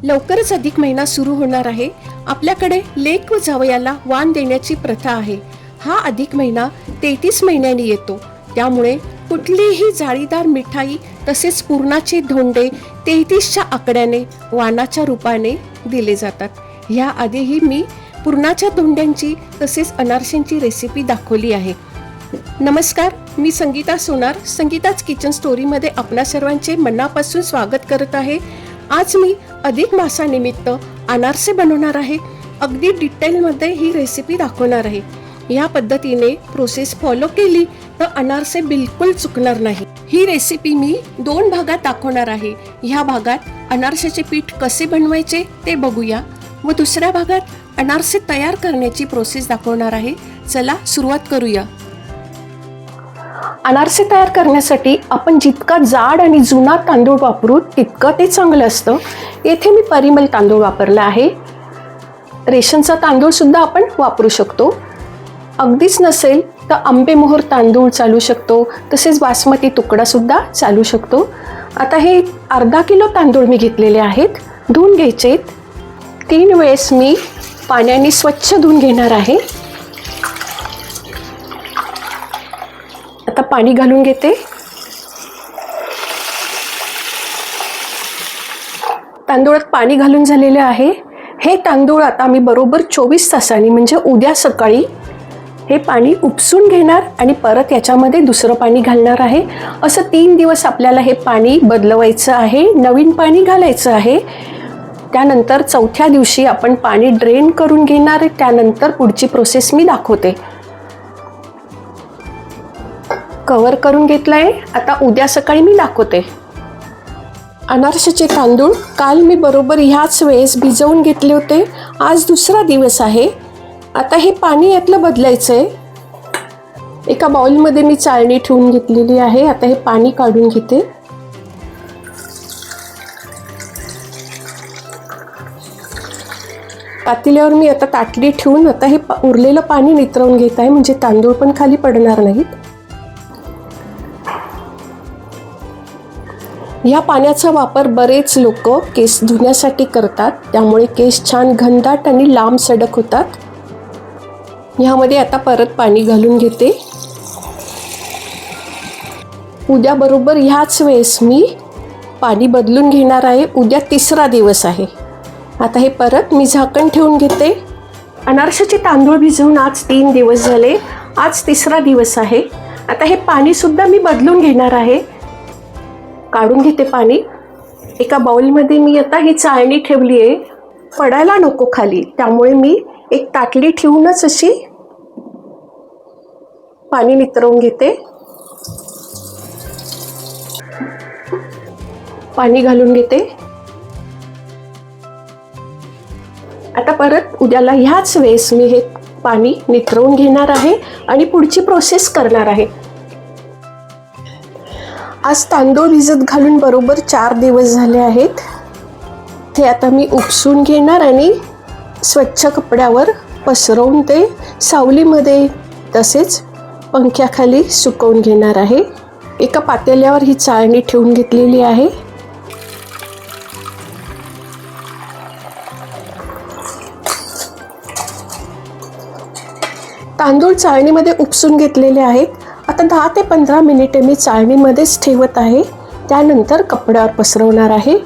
लवकरच अधिक महिना सुरू होणार आहे. आपल्याकडे लेक व जावयाला वाण देण्याची प्रथा आहे. हा अधिक महिना 33 महिन्यांनी येतो. त्यामुळे कुठलीही जाळीदार मिठाई तसेच पुरणाचे धोंडे 33च्या आकड्याने वाणाच्या रूपाने दिले जातात. ह्या आधीही मी पुरणाच्या धोंड्यांची तसेच अनारशांची रेसिपी दाखवली आहे. नमस्कार, मी संगीता सोनार, संगीताच किचन स्टोरीमध्ये आपणा सर्वांचे मनापासून स्वागत करत आहे. आज मी अधिक मासानिमित्त अनारसे बनवणार आहे. अगदी डिटेलमध्ये ही रेसिपी दाखवणार आहे. या पद्धतीने प्रोसेस फॉलो केली तर अनारसे बिलकुल चुकणार नाही. ही रेसिपी मी 2 भागात दाखवणार आहे. ह्या भागात अनारशाचे पीठ कसे बनवायचे ते बघूया व दुसऱ्या भागात अनारसे तयार करण्याची प्रोसेस दाखवणार आहे. चला सुरुवात करूया. अनारसे तयार करण्यासाठी आपण जितका जाड आणि जुना तांदूळ वापरू तितकं ते चांगलं असतं. येथे मी परिमल तांदूळ वापरला आहे. रेशनचा तांदूळ सुद्धा आपण वापरू शकतो. अगदीच नसेल तर आंबेमोहोर तांदूळ चालू शकतो, तसेच बासमती तुकडा सुद्धा चालू शकतो. आता हे अर्धा किलो तांदूळ मी घेतलेले आहेत. धुवून घ्यायचे. 3 वेळेस मी पाण्याने स्वच्छ धुवून घेणार आहे. आता पाणी घालून घेते. तांदूळात पाणी घालून झालेले आहे. हे तांदूळ आता मी बरोबर 24 तासांनी म्हणजे उद्या सकाळी हे पाणी उपसून घेणार आणि परत याच्यामध्ये दुसरं पाणी घालणार आहे. असं 3 दिवस आपल्याला हे पाणी बदलवायचं आहे, नवीन पाणी घालायचं आहे. त्यानंतर 4थ्या दिवशी आपण पाणी ड्रेन करून घेणार आहे. त्यानंतर पुढची प्रोसेस मी दाखवते. कव्हर करून घेतलं आहे. आता उद्या सकाळी मी दाखवते. अनारशाचे तांदूळ काल मी बरोबर ह्याच वेळेस भिजवून घेतले होते. आज दुसरा दिवस आहे. आता हे पाणी यातलं बदलायचं आहे. एका बाउलमध्ये मी चाळणी ठेवून घेतलेली आहे. आता हे पाणी काढून घेते. पातेल्यावर मी आता ताटली ठेवून आता हे उरलेलं पाणी नितरवून घेत आहे, म्हणजे तांदूळ पण खाली पडणार नाहीत. ह्या पाण्याचा वापर बरेच लोक केस धुण्यासाठी करतात. त्यामुळे केस छान घनदाट आणि लांब सडक होतात. ह्यामध्ये आता परत पाणी घालून घेते. उद्या बरोबर ह्याच वेळेस मी पाणी बदलून घेणार आहे. उद्या 3रा दिवस आहे. आता हे परत मी झाकण ठेवून घेते. अनारशाचे तांदूळ भिजवून आज 3 दिवस झाले. आज 3रा दिवस आहे. आता हे पाणी सुद्धा मी बदलून घेणार आहे. काढून घेते पाणी. एका बाउलमध्ये मी आता ही चाळणी ठेवली आहे. पडायला नको खाली, त्यामुळे मी एक ताटली ठेवूनच अशी पाणी नितरवून घेते. पाणी घालून घेते. आता परत उद्याला ह्याच वेळेस मी हे पाणी नितरवून घेणार आहे आणि पुढची प्रोसेस करणार आहे. आज तांदूळ भिजत घालून बरोबर 4 दिवस झाले आहेत. ते आता मी उपसून घेणार आणि स्वच्छ कपड्यावर पसरवून ते सावलीमध्ये तसेच पंख्याखाली सुकवून घेणार आहे. एका पातेल्यावर ही चाळणी ठेवून घेतलेली आहे. तांदूळ चाळणीमध्ये उपसून घेतलेले आहेत. आता 10 ते 15 मिनिटे मी चाळणीमध्येच ठेवत आहे. त्यानंतर कपड्यावर पसरवणार आहे.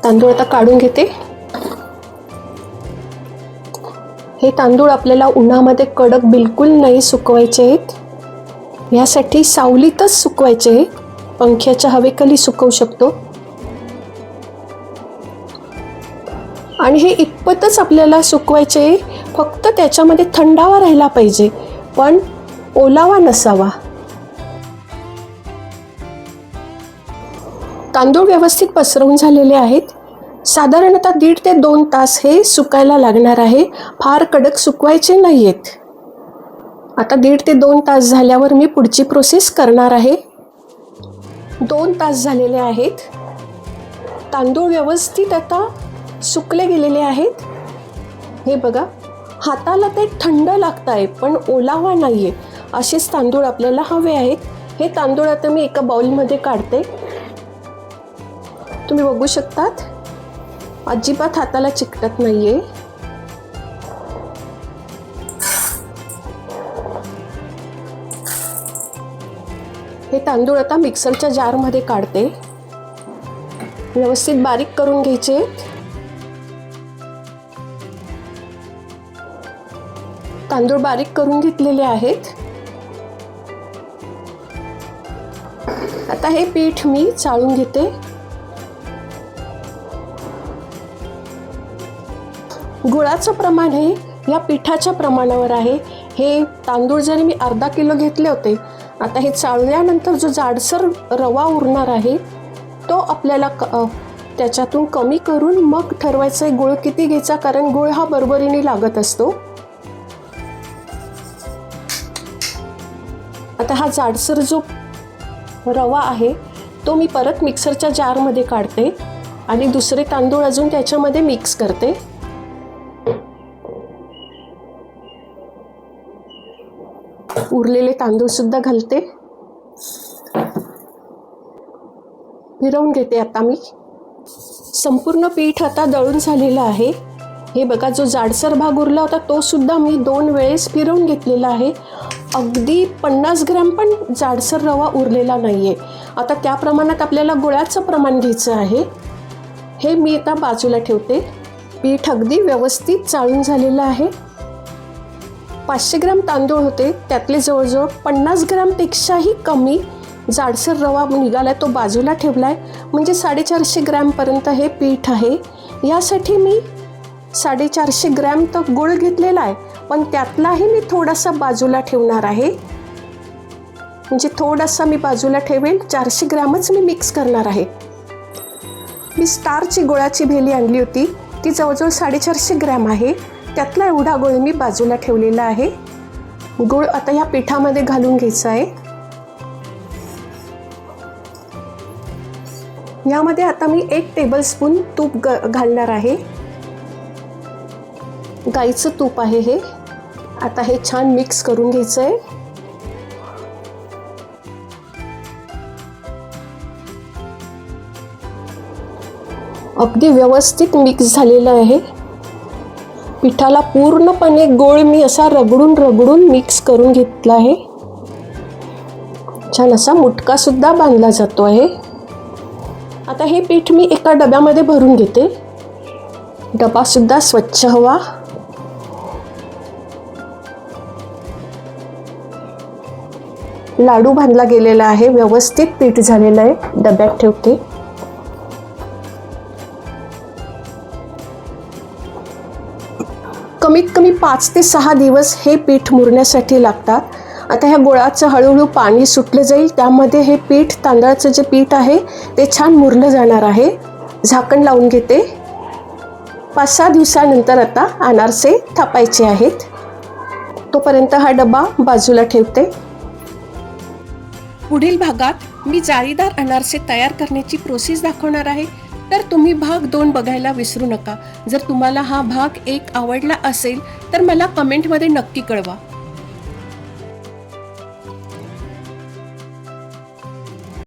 तांदूळ आता काढून घेते. हे तांदूळ आपल्याला उन्हामध्ये कडक बिलकुल नाही सुकवायचे आहेत. यासाठी सावलीतच सुकवायचे आहेत. पंख्याच्या हवेखाली सुकवू शकतो. आणि हे इतपतच आपल्याला सुकवायचे, फक्त त्याच्यामध्ये थंडावा राहिला पाहिजे, पण ओलावा नसावा. तांदूळ व्यवस्थित पसरवून झालेले आहेत. साधारणतः 1.5 ते 2 तास हे सुकायला लागणार आहे. फार कडक सुकवायचे नाही आहेत. आता 1.5 ते 2 तास झाल्यावर मी पुढची प्रोसेस करणार आहे. 2 तास झालेले आहेत. तांदूळ व्यवस्थित आता सुकले गेलेले आहेत. हे बघा, हाताला ते थंड लागत आहे पण ओलावा नाही आहे. असेच तांदूळ आपल्याला हवे आहेत. हे तांदूळ आता मी एका बाउलमध्ये काढते. तुम्ही बघू शकतात, अजिबात हाताला चिकटत नाहीये. हे तांदूळ आता मिक्सरच्या जारमध्ये काढते. व्यवस्थित बारीक करून घ्यायचे. तांदूळ बारीक करून घेतलेले आहेत. आता हे पीठ मी चाळून घेते. गुळाचं प्रमाण हे या पिठाच्या प्रमाणावर आहे. हे तांदूळ जरी मी अर्धा किलो घेतले होते, आता हे चाळल्यानंतर जो जाडसर रवा उरणार आहे तो आपल्याला त्याच्यातून कमी करून मग ठरवायचं आहे गुळ किती घ्यायचा, कारण गुळ हा बरोबरीने लागत असतो. आता हा जाडसर जो रवा आहे तो मी परत मिक्सरच्या जारमध्ये काढते आणि दुसरे तांदूळ अजून त्याच्यामध्ये मिक्स करते. उरलेले तांदूळ सुद्धा घालते. फिरवून घेते. आता मी संपूर्ण पीठ आता दळून झालेलं आहे. हे बघा, जो जाडसर भाग उरला होता तो सुद्धा मी 2 वेळेस फिरवून घेतलेला आहे. अगदी 50 ग्रॅम पण जाडसर रवा उरलेला नाहीये. आता त्या प्रमाणात आपल्याला गुळाचं प्रमाण घ्यायचं आहे. हे मी आता बाजूला ठेवते. पीठ अगदी व्यवस्थित चाळून झालेलं आहे. 500 ग्रॅम तांदूळ होते, त्यातले जवळजवळ 50 ग्रॅमपेक्षाही कमी जाडसर रवा निघाला, तो बाजूला ठेवला आहे. म्हणजे 450 ग्रॅमपर्यंत हे पीठ आहे. यासाठी मी 450 ग्रॅम तर गुळ घेतलेला आहे, पण त्यातलाही मी थोडासा बाजूला ठेवणार आहे. म्हणजे थोडासा मी बाजूला ठेवेल. 400 ग्रॅमच मी मिक्स करणार आहे. मी स्टारची गुळाची भेली आणली होती, ती जवळजवळ 450 ग्रॅम आहे. त्यातला एवढा गुळ मी बाजूला ठेवलेला आहे. गुळ आता या पिठामध्ये घालून घ्यायचा आहे. यामध्ये आता मी 1 टेबलस्पून तूप घालणार आहे. गाईचं तूप आहे हे. आता हे छान मिक्स करून घ्यायचं आहे. अगदी व्यवस्थित मिक्स झालेलं आहे. पिठाला पूर्णपणे गोळ मी असा रगडून मिक्स करून घेतला आहे. छान असा मुटका सुद्धा बांधला जातो आहे. आता हे पीठ मी एका डब्यामध्ये भरून घेते. डबा सुद्धा स्वच्छ हवा. लाडू बांधला गेलेला आहे. व्यवस्थित पीठ झालेलं आहे. डब्यात ठेवते. कमीत कमी 5 ते 6 दिवस हे पीठ मुरण्यासाठी लागतात. आता ह्या गुळाचं हळूहळू पाणी सुटलं जाईल, त्यामध्ये हे पीठ, तांदळाचं जे पीठ आहे ते छान मुरलं जाणार आहे. झाकण लावून घेते. 5-6 दिवसानंतर आता अनारसे थापायचे आहेत. तोपर्यंत हा डबा बाजूला ठेवते. पुढील भागात मी जाळीदार अनारसे तयार करण्याची प्रोसेस दाखवणार आहे, तर तुम्ही भाग 2 बघायला विसरू नका. जर तुम्हाला हा भाग 1 आवडला असेल तर मला कमेंटमध्ये नक्की कळवा.